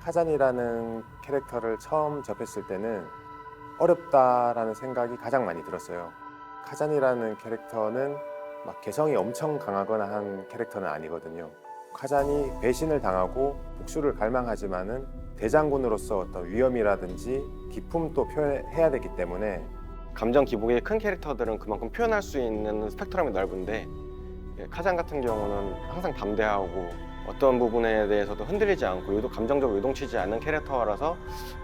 카잔이라는 캐릭터를 처음 접했을 때는 어렵다라는 생각이 가장 많이 들었어요. 카잔이라는 캐릭터는 막 개성이 엄청 강하거나 한 캐릭터는 아니거든요. 카잔이 배신을 당하고 복수를 갈망하지만은 대장군으로서 어떤 위험이라든지 기품도 표현해야 되기 때문에 감정 기복이 큰 캐릭터들은 그만큼 표현할 수 있는 스펙트럼이 넓은데 카잔 같은 경우는 항상 담대하고 어떤 부분에 대해서도 흔들리지 않고 감정적으로 요동치지 않는 캐릭터라서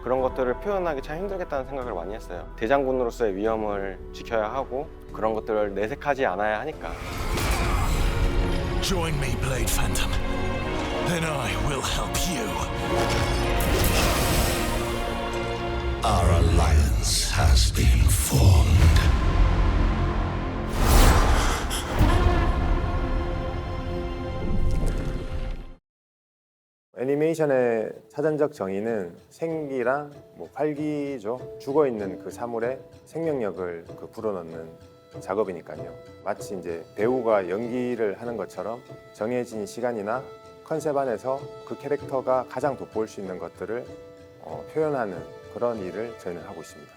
그런 것들을 표현하기 참 힘들겠다는 생각을 많이 했어요. 대장군으로서의 위험을 지켜야 하고 그런 것들을 내색하지 않아야 하니까. Join me, Blade Phantom. Then I will help you. Our alliance has been formed. 애니메이션의 사전적 정의는 생기랑 활기죠. 죽어있는 그 사물에 생명력을 불어넣는 작업이니까요. 마치 이제 배우가 연기를 하는 것처럼 정해진 시간이나 컨셉 안에서 그 캐릭터가 가장 돋보일 수 있는 것들을 표현하는 그런 일을 저희는 하고 있습니다.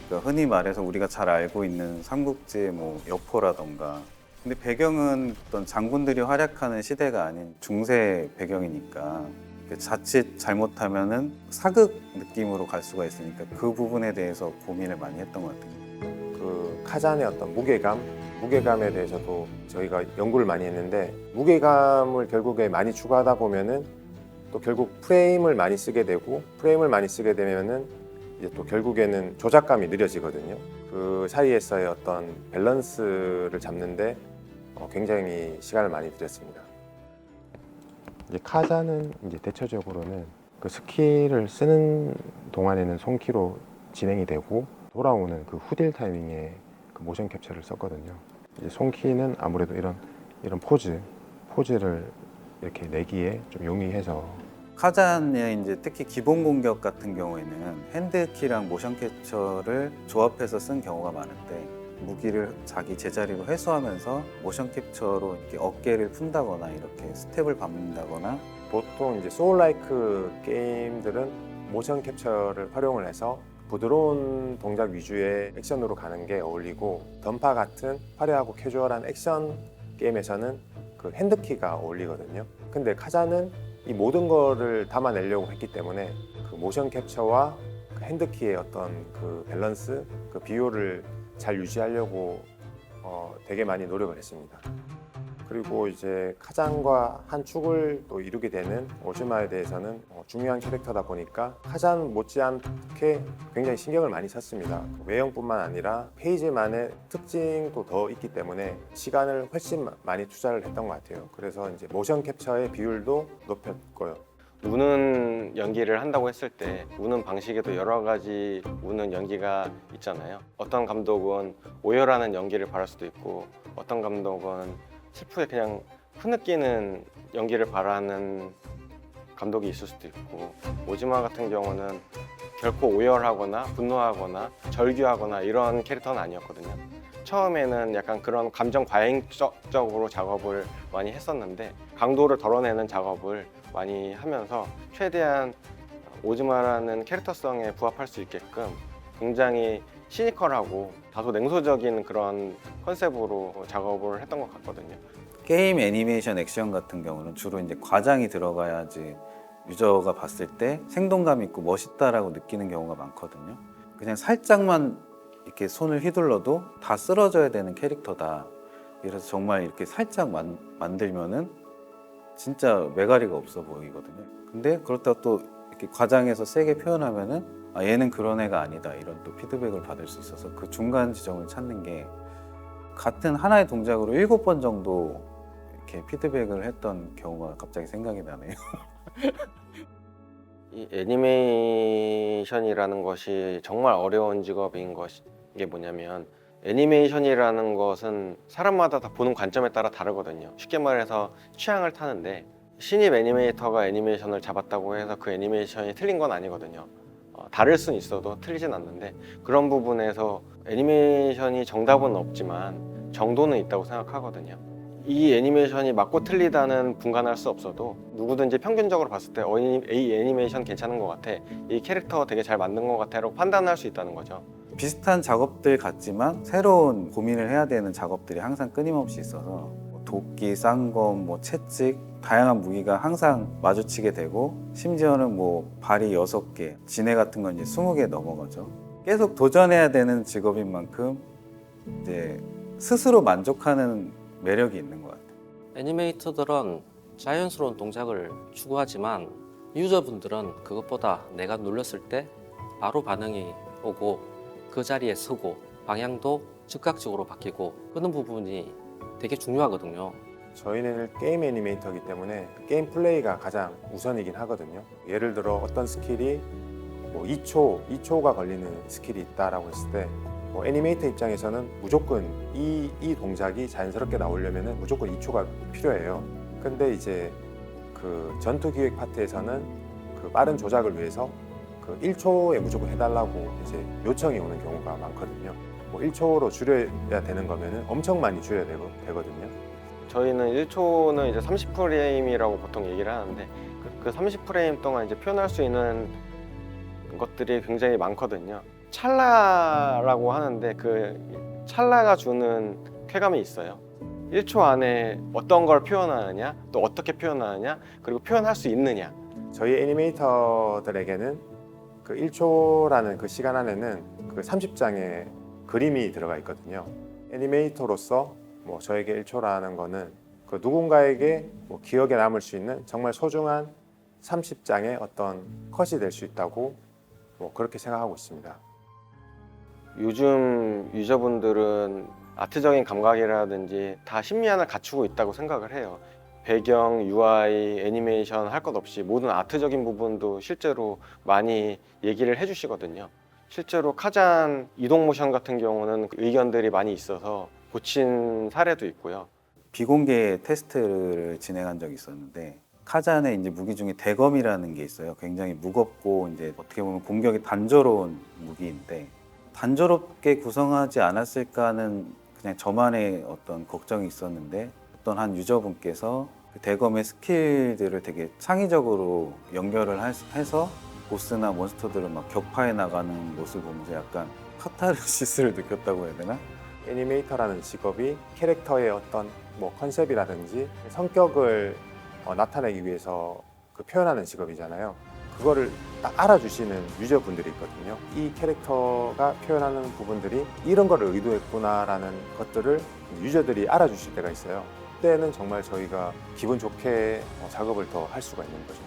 그러니까 흔히 말해서 우리가 잘 알고 있는 삼국지의 여포라던가, 근데 배경은 어떤 장군들이 활약하는 시대가 아닌 중세 배경이니까 자칫 잘못하면은 사극 느낌으로 갈 수가 있으니까 그 부분에 대해서 고민을 많이 했던 것 같아요. 그 카잔의 어떤 무게감에 대해서도 저희가 연구를 많이 했는데, 무게감을 결국에 많이 추가하다 보면은 또 결국 프레임을 많이 쓰게 되고, 프레임을 많이 쓰게 되면은 이제 또 결국에는 조작감이 느려지거든요. 그 사이에서의 어떤 밸런스를 잡는데 굉장히 시간을 많이 들였습니다. 이제 카잔은 이제 대체적으로는 그 스킬을 쓰는 동안에는 손키로 진행이 되고, 돌아오는 그 후딜 타이밍에 그 모션 캡처를 썼거든요. 이제 손키는 아무래도 이런 포즈를 이렇게 내기에 좀 용이해서. 카잔의 이제 특히 기본 공격 같은 경우에는 핸드키랑 모션 캡처를 조합해서 쓴 경우가 많은데, 무기를 자기 제자리로 회수하면서 모션 캡처로 이렇게 어깨를 푼다거나 이렇게 스텝을 밟는다거나. 보통 이제 소울라이크 게임들은 모션 캡처를 활용을 해서 부드러운 동작 위주의 액션으로 가는 게 어울리고, 던파 같은 화려하고 캐주얼한 액션 게임에서는 그 핸드키가 어울리거든요. 근데 카잔은 이 모든 거를 담아내려고 했기 때문에 그 모션 캡처와 그 핸드키의 어떤 그 밸런스, 그 비율을 잘 유지하려고 되게 많이 노력을 했습니다. 그리고 이제 카잔과 한 축을 또 이루게 되는 오시마에 대해서는 중요한 캐릭터다 보니까 카잔 못지않게 굉장히 신경을 많이 썼습니다. 외형뿐만 아니라 페이지만의 특징도 더 있기 때문에 시간을 훨씬 많이 투자를 했던 것 같아요. 그래서 이제 모션 캡처의 비율도 높였고요. 우는 연기를 한다고 했을 때 우는 방식에도 여러 가지 우는 연기가 있잖아요. 어떤 감독은 오열하는 연기를 바랄 수도 있고, 어떤 감독은 슬프게 그냥 흐느끼는 연기를 바라는 감독이 있을 수도 있고, 오지마 같은 경우는 결코 오열하거나 분노하거나 절규하거나 이런 캐릭터는 아니었거든요. 처음에는 약간 그런 감정 과잉적으로 작업을 많이 했었는데, 강도를 덜어내는 작업을 많이 하면서 최대한 오지마라는 캐릭터성에 부합할 수 있게끔 굉장히 시니컬하고 다소 냉소적인 그런 컨셉으로 작업을 했던 것 같거든요. 게임 애니메이션 액션 같은 경우는 주로 이제 과장이 들어가야지 유저가 봤을 때 생동감 있고 멋있다라고 느끼는 경우가 많거든요. 그냥 살짝만 이렇게 손을 휘둘러도 다 쓰러져야 되는 캐릭터다. 그래서 정말 이렇게 살짝 만들면은 진짜 매가리가 없어 보이거든요. 근데 그렇다고 또 이렇게 과장해서 세게 표현하면은 얘는 그런 애가 아니다, 이런 또 피드백을 받을 수 있어서 그 중간 지점을 찾는 게, 같은 하나의 동작으로 7번 정도 이렇게 피드백을 했던 경우가 갑자기 생각이 나네요. 이 애니메이션이라는 것이 정말 어려운 직업인 게 뭐냐면, 애니메이션이라는 것은 사람마다 다 보는 관점에 따라 다르거든요. 쉽게 말해서 취향을 타는데, 신입 애니메이터가 애니메이션을 잡았다고 해서 그 애니메이션이 틀린 건 아니거든요. 다를 수는 있어도 틀리진 않는데, 그런 부분에서 애니메이션이 정답은 없지만 정도는 있다고 생각하거든요. 이 애니메이션이 맞고 틀리다는 분간할 수 없어도 누구든지 평균적으로 봤을 때 이 애니메이션 괜찮은 것 같아, 이 캐릭터 되게 잘 만든 것 같아 라고 판단할 수 있다는 거죠. 비슷한 작업들 같지만 새로운 고민을 해야 되는 작업들이 항상 끊임없이 있어서 뭐 도끼, 쌍검, 뭐 채찍 다양한 무기가 항상 마주치게 되고 심지어는 뭐 발이 6개, 지네 같은 건 이제 20개 넘어가죠. 계속 도전해야 되는 직업인 만큼 이제 스스로 만족하는 매력이 있는 것 같아요. 애니메이터들은 자연스러운 동작을 추구하지만 유저분들은 그것보다 내가 눌렀을 때 바로 반응이 오고 그 자리에 서고 방향도 즉각적으로 바뀌고 그런 부분이 되게 중요하거든요. 저희는 게임 애니메이터이기 때문에 게임 플레이가 가장 우선이긴 하거든요. 예를 들어 어떤 스킬이 뭐 2초가 걸리는 스킬이 있다라고 했을 때 뭐 애니메이터 입장에서는 무조건 이 동작이 자연스럽게 나오려면 무조건 2초가 필요해요. 근데 이제 그 전투 기획 파트에서는 그 빠른 조작을 위해서 그 1초에 무조건 해달라고 이제 요청이 오는 경우가 많거든요. 뭐 1초로 줄여야 되는 거면은 엄청 많이 줄여야 되거든요. 저희는 1초는 이제 30프레임이라고 보통 얘기를 하는데 그 30프레임 동안 이제 표현할 수 있는 것들이 굉장히 많거든요. 찰나라고 하는데 그 찰나가 주는 쾌감이 있어요. 1초 안에 어떤 걸 표현하느냐, 또 어떻게 표현하느냐, 그리고 표현할 수 있느냐. 저희 애니메이터들에게는 그 1초라는 그 시간 안에는 그 30장의 그림이 들어가 있거든요. 애니메이터로서 뭐 저에게 1초라는 거는 그 누군가에게 뭐 기억에 남을 수 있는 정말 소중한 30장의 어떤 컷이 될 수 있다고 뭐 그렇게 생각하고 있습니다. 요즘 유저분들은 아트적인 감각이라든지 다 심미안을 갖추고 있다고 생각을 해요. 배경, UI, 애니메이션 할 것 없이 모든 아트적인 부분도 실제로 많이 얘기를 해주시거든요. 실제로 카잔 이동 모션 같은 경우는 의견들이 많이 있어서 고친 사례도 있고요. 비공개 테스트를 진행한 적이 있었는데 카잔의 이제 무기 중에 대검이라는 게 있어요. 굉장히 무겁고 이제 어떻게 보면 공격이 단조로운 무기인데 단조롭게 구성하지 않았을까 하는 그냥 저만의 어떤 걱정이 있었는데 어떤 한 유저분께서 그 대검의 스킬들을 되게 창의적으로 연결을 해서 보스나 몬스터들을 막 격파해 나가는 모습을 보면서 약간 카타르시스를 느꼈다고 해야 되나? 애니메이터라는 직업이 캐릭터의 어떤 뭐 컨셉이라든지 성격을 나타내기 위해서 그 표현하는 직업이잖아요. 그거를 딱 알아주시는 유저분들이 있거든요. 이 캐릭터가 표현하는 부분들이 이런 거를 의도했구나라는 것들을 유저들이 알아주실 때가 있어요. 그때는 정말 저희가 기분 좋게 작업을 더 할 수가 있는 거죠.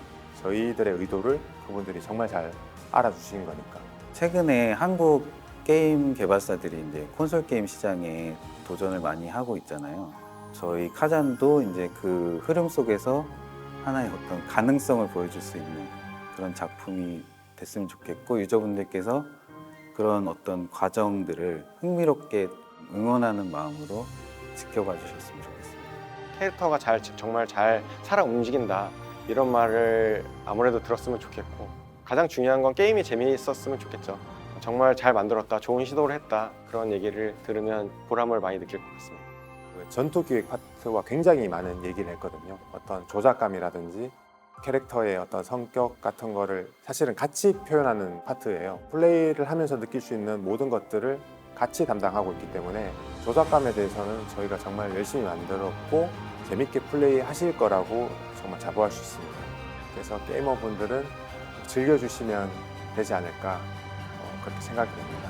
저희들의 의도를 그분들이 정말 잘 알아주신 거니까. 최근에 한국 게임 개발사들이 이제 콘솔 게임 시장에 도전을 많이 하고 있잖아요. 저희 카잔도 이제 그 흐름 속에서 하나의 어떤 가능성을 보여줄 수 있는 그런 작품이 됐으면 좋겠고 유저분들께서 그런 어떤 과정들을 흥미롭게 응원하는 마음으로 지켜봐 주셨으면 좋겠습니다. 캐릭터가 정말 잘 살아 움직인다 이런 말을 아무래도 들었으면 좋겠고 가장 중요한 건 게임이 재미있었으면 좋겠죠. 정말 잘 만들었다, 좋은 시도를 했다 그런 얘기를 들으면 보람을 많이 느낄 것 같습니다. 전투 기획 파트와 굉장히 많은 얘기를 했거든요. 어떤 조작감이라든지 캐릭터의 어떤 성격 같은 거를 사실은 같이 표현하는 파트예요. 플레이를 하면서 느낄 수 있는 모든 것들을 같이 담당하고 있기 때문에 조작감에 대해서는 저희가 정말 열심히 만들었고 재밌게 플레이 하실 거라고 정말 자부할 수 있습니다. 그래서 게이머분들은 즐겨주시면 되지 않을까 그렇게 생각이 됩니다.